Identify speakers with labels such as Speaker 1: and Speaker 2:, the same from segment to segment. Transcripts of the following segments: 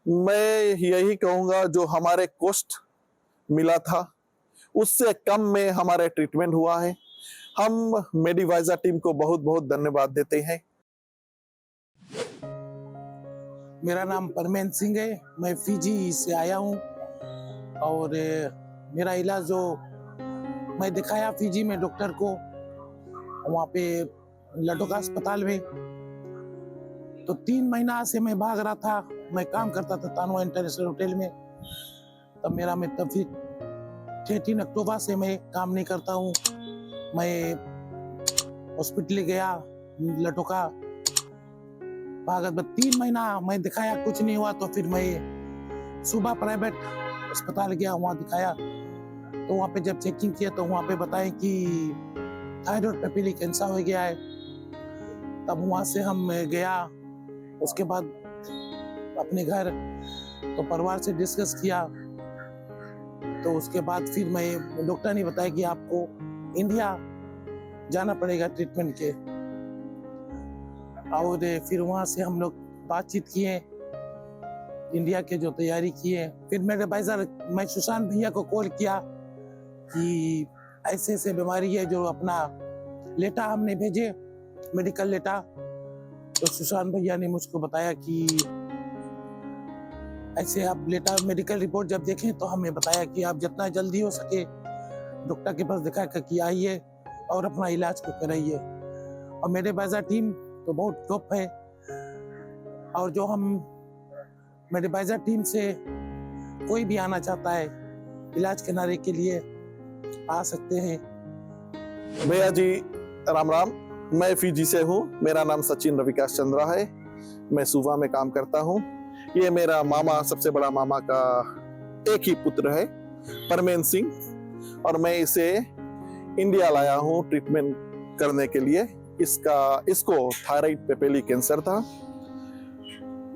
Speaker 1: मैं यही कहूंगा, जो हमारे कॉस्ट मिला था उससे कम में हमारा ट्रीटमेंट हुआ है। हम मेडिवाइजा टीम को बहुत बहुत धन्यवाद देते हैं।
Speaker 2: मेरा नाम परमेन सिंह है, मैं फिजी से आया हूँ और मेरा इलाज जो मैं दिखाया फिजी में डॉक्टर को, वहाँ पे लटोका अस्पताल में, तो 3 महीना से मैं भाग रहा था। मैं काम करता था तानवा इंटरनेशनल होटल में, तब मेरा मैं तब फिर 13 अक्टूबर से मैं काम नहीं करता हूँ। मैं हॉस्पिटल गया लटोका, भागत में 3 महीना मैं दिखाया, कुछ नहीं हुआ। तो फिर मैं सुबह प्राइवेट अस्पताल गया, वहाँ दिखाया। तो वहाँ पे जब चेकिंग किया तो वहाँ पे बताया कि थायराइड पेपिली कैंसर हो गया है। तब वहाँ से हम गया, उसके बाद अपने घर तो परिवार से डिस्कस किया। तो उसके बाद फिर मैं डॉक्टर ने बताया कि आपको इंडिया जाना पड़ेगा ट्रीटमेंट के। और फिर वहाँ से हम लोग बातचीत किए, इंडिया के जो तैयारी किए। फिर मेरे एडवाइजर मैं सुशांत भैया को कॉल किया कि ऐसे ऐसे बीमारी है, जो अपना लेटा हमने भेजे मेडिकल लेटा। तो सुशांत भैया ने मुझको बताया कि ऐसे आप लेटा मेडिकल रिपोर्ट जब देखें तो हमें बताया कि आप जितना जल्दी हो सके डॉक्टर के पास दिखा कर आइए और अपना इलाज को कराइए। और मेरे बाजा टीम तो बहुत टॉप है, और जो हम मेरे बाजा टीम से कोई भी आना चाहता है इलाज कराने के लिए आ सकते हैं।
Speaker 1: भैया जी राम राम, मैं फिजी से हूँ। मेरा नाम सचिन रविकाश चंद्रा है। मैं सुबह में काम करता हूँ। ये मेरा मामा, सबसे बड़ा मामा का एक ही पुत्र है, परमेन सिंह, और मैं इसे इंडिया लाया हूँ ट्रीटमेंट करने के लिए। इसको थायराइड पेपिली कैंसर था।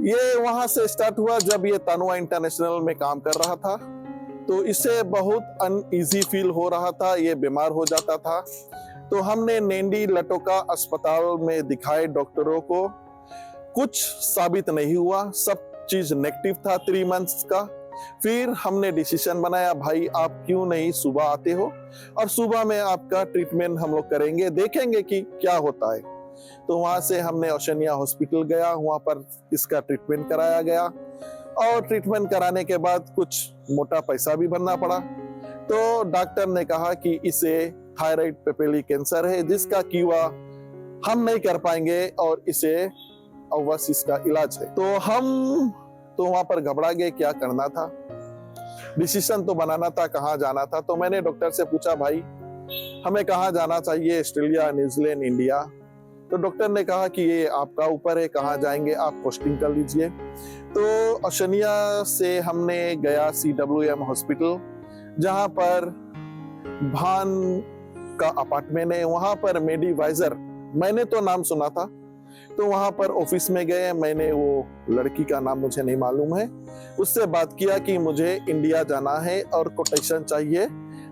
Speaker 1: ये वहां से स्टार्ट हुआ जब ये तानवा इंटरनेशनल में काम कर रहा था। तो इसे बहुत अनईजी फील हो रहा था, ये बीमार हो जाता था। तो हमने नेंडी लटोका अस्पताल में दिखाए डॉक्टरों को, कुछ साबित नहीं हुआ, सब चीज नेगेटिव था 3 मंथ्स का। फिर हमने डिसीजन बनाया, भाई आप क्यों नहीं सुबह आते हो और सुबह में आपका ट्रीटमेंट हम लोग करेंगे, देखेंगे कि क्या होता है। तो वहां से हमने ओशनिया हॉस्पिटल गया, वहां पर इसका ट्रीटमेंट कराया गया। और ट्रीटमेंट कराने के बाद कुछ मोटा पैसा भी भरना पड़ा। तो डॉक्टर ने कहा कि इसे थायराइड पेपिली कैंसर है, जिसका कीवा हम नहीं कर पाएंगे और इसे ओवरसीज का इलाज है। तो हम तो वहां पर घबरा गए, क्या करना था, डिसीजन तो बनाना था, कहाँ जाना था। तो मैंने डॉक्टर से पूछा, भाई हमें कहाँ जाना चाहिए, ऑस्ट्रेलिया, न्यूजीलैंड, इंडिया? तो डॉक्टर ने कहा कि ये आपका ऊपर है, कहाँ जाएंगे आप, पोस्टिंग कर लीजिए। तो ओशनिया से हमने गया CWM हॉस्पिटल, जहां पर भान का अपार्टमेंट है। वहां पर मेडिवाइजर, मैंने तो नाम सुना था। तो वहां पर ऑफिस में गए, मैंने वो लड़की का नाम मुझे नहीं मालूम है, उससे बात किया कि मुझे इंडिया जाना है और कोटेशन चाहिए,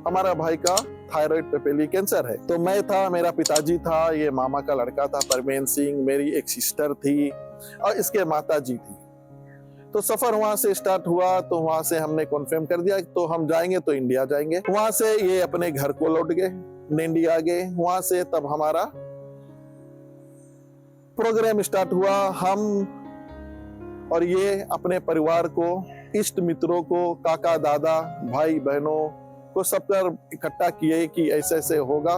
Speaker 1: हमारा भाई का थायराइड पेपिली कैंसर है। तो मैं था, मेरा पिताजी था, ये मामा का लड़का था परमेन सिंह, मेरी एक सिस्टर थी और इसके माता जी थी। तो सफर वहां से स्टार्ट हुआ। तो वहां से हमने कॉन्फर्म कर दिया तो हम जाएंगे तो इंडिया जाएंगे। वहां से ये अपने घर को लौट गए, नेंडी आ गए। वहां से तब हमारा प्रोग्राम स्टार्ट हुआ। हम और ये अपने परिवार को, इष्ट मित्रों को, काका दादा, भाई बहनों को सबकर इकट्ठा किए कि ऐसे ऐसे होगा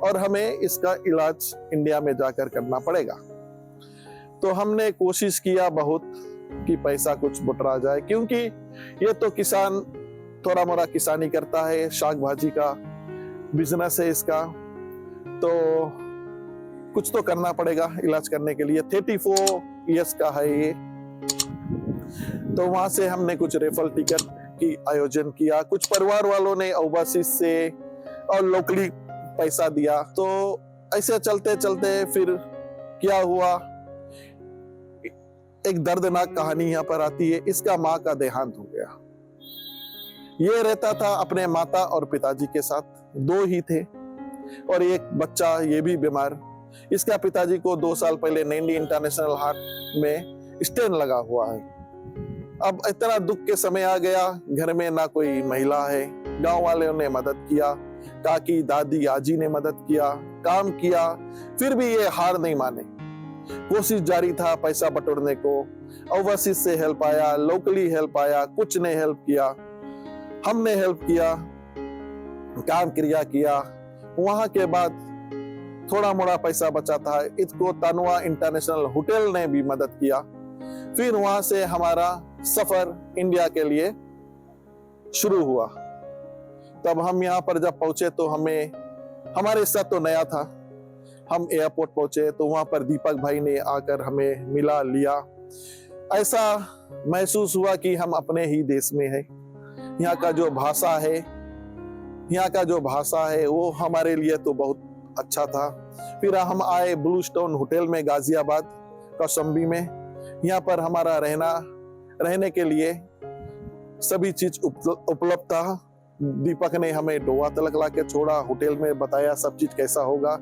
Speaker 1: और हमें इसका इलाज इंडिया में जाकर करना पड़ेगा। तो हमने कोशिश किया बहुत कि पैसा कुछ बटोरा जाए, क्योंकि ये तो किसान थोड़ा मोड़ा किसानी करता है, शाक भाजी का बिजनेस है इसका, तो कुछ तो करना पड़ेगा इलाज करने के लिए। 34 इयर्स का है ये। तो वहां से हमने कुछ रेफरल टिकट की आयोजन किया, कुछ परिवार वालों ने ओवरसीज से और लोकली पैसा दिया। तो ऐसे चलते चलते फिर क्या हुआ, एक दर्दनाक कहानी यहाँ पर आती है। इसका माँ का देहांत हो गया। ये रहता था अपने माता और पिताजी के साथ, 2 ही थे, और एक बच्चा ये भी बीमार। इसका पिताजी को 2 साल पहले नेंडी इंटरनेशनल हार्ट में स्टेन लगा हुआ है। अब इतना दुख के समय आ गया, घर में ना कोई महिला है, गांव वालों ने मदद किया, काकी दादी आजी ने मदद किया, काम किया, फिर भी ये हार नहीं माने, कोशिश जारी था पैसा बटोरने को। ओवरसीज से हेल्प आया, लोकली हेल्प आया, कुछ ने हेल्प किया, हमने हेल्प किया, काम क्रिया किया। वहां के बाद थोड़ा मोड़ा पैसा बचा था, इसको तानुआ इंटरनेशनल होटल ने भी मदद किया। फिर वहां से हमारा सफर इंडिया के लिए शुरू हुआ। तब हम यहाँ पर जब पहुंचे तो हमारे साथ तो नया था। हम एयरपोर्ट पहुंचे तो वहां पर दीपक भाई ने आकर हमें मिला लिया। ऐसा महसूस हुआ कि हम अपने ही देश में हैं। यहाँ का जो भाषा है वो हमारे लिए तो बहुत अच्छा था। फिर हम आए ब्लू स्टोन होटल में गाजियाबाद कौशाम्बी में। यहाँ पर हमारा रहने के लिए सभी चीज उपलब्ध था। दीपक ने हमें डोवा तलक ला के छोड़ा, होटल में बताया सब चीज कैसा होगा,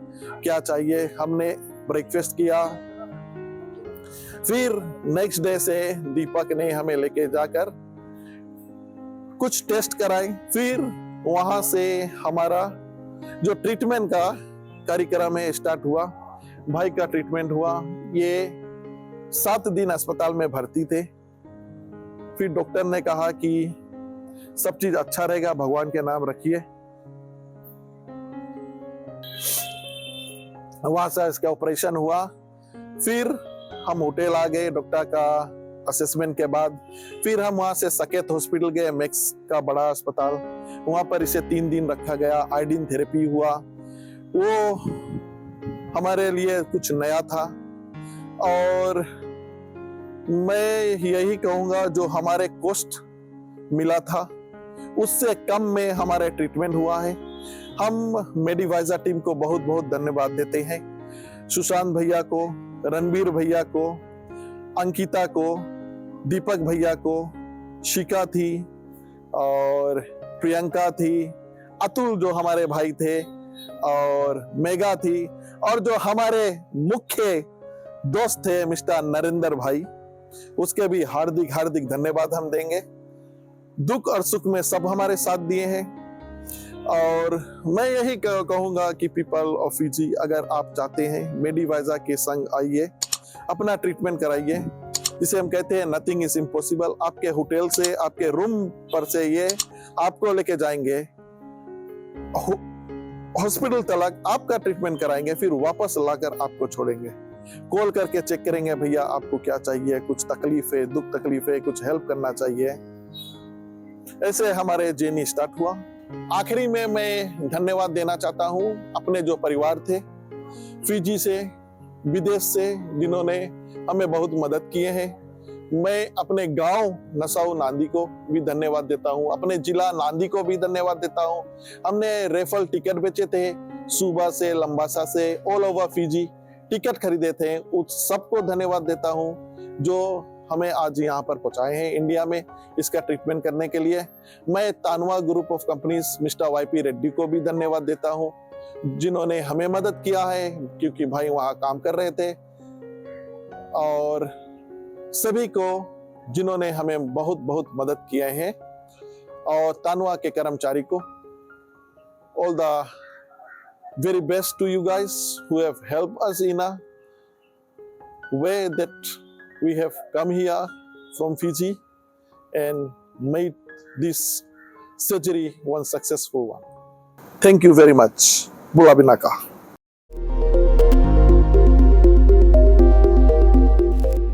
Speaker 1: क्या चाहिए। हमने ब्रेकफास्ट किया। फिर नेक्स्ट डे से दीपक ने हमें लेके जाकर कुछ टेस्ट कराए। फिर वहां से हमारा जो ट्रीटमेंट का कार्यक्रम है स्टार्ट हुआ। भाई का ट्रीटमेंट हुआ। ये 7 दिन अस्पताल में भर्ती थे। फिर डॉक्टर ने कहा कि सब चीज अच्छा रहेगा, भगवान के नाम रखिए। वहां से इसका ऑपरेशन हुआ। फिर हम होटल आ गए डॉक्टर का असेसमेंट के बाद। फिर हम वहां से सकेत हॉस्पिटल गए, मैक्स का बड़ा अस्पताल। वहां पर इसे 3 दिन रखा गया, आयोडीन थेरेपी हुआ। वो हमारे लिए कुछ नया था और मैं यही कहूंगा जो हमारे कॉस्ट मिला था उससे कम में हमारा ट्रीटमेंट हुआ है। हम मेडिवाइजा टीम को बहुत बहुत धन्यवाद देते हैं। सुशांत भैया को, रणबीर भैया को, अंकिता को, दीपक भैया को, शिका थी और प्रियंका थी, अतुल जो हमारे भाई थे और मेगा थी, और जो हमारे मुख्य दोस्त थे मिस्टर नरेंद्र भाई, उसके भी हार्दिक हार्दिक धन्यवाद हम देंगे। दुख और सुख में सब हमारे साथ दिए हैं। और मैं यही कहूंगा कि पीपल ऑफ फिजी, अगर आप चाहते हैं मेडिवाइजा के संग आइए, अपना ट्रीटमेंट कराइए। जिसे हम कहते हैं नथिंग इज इम्पॉसिबल। आपके होटल से, आपके रूम पर से ये आपको लेके जाएंगे हॉस्पिटल तक, आपका ट्रीटमेंट कराएंगे, फिर वापस लाकर आपको छोड़ेंगे। कॉल करके चेक करेंगे भैया आपको क्या चाहिए, कुछ तकलीफ है, दुख तकलीफ है, कुछ हेल्प करना चाहिए। ऐसे हमारे जर्नी स्टार्ट हुआ। आखिरी में मैं धन्यवाद देना चाहता हूं अपने जो परिवार थे फिजी से, विदेश से, जिन्होंने हमें बहुत मदद किए हैं। मैं अपने गांव नसाऊ नांदी को भी धन्यवाद देता हूं, अपने जिला नांदी को भी धन्यवाद देता हूं। हमने रेफल टिकट बेचे थे, सूबा से, लंबासा से, ऑल ओवर फिजी टिकट खरीदे थे। उस सबको धन्यवाद देता हूं जो हमें आज यहाँ पर पहुंचाए हैं इंडिया में इसका ट्रीटमेंट करने के लिए। मैं Tanua group of companies mister YP Reddy को भी धन्यवाद देता हूं जिन्होंने हमें मदद किया है, क्योंकि भाई वहां काम कर रहे थे। और सभी को जिन्होंने हमें बहुत बहुत मदद किए हैं, और तानुआ के कर्मचारी को, all the very best to you guys who have helped us in a way that we have come here from Fiji and made this surgery one successful one. Thank you very much. Bulabinaka.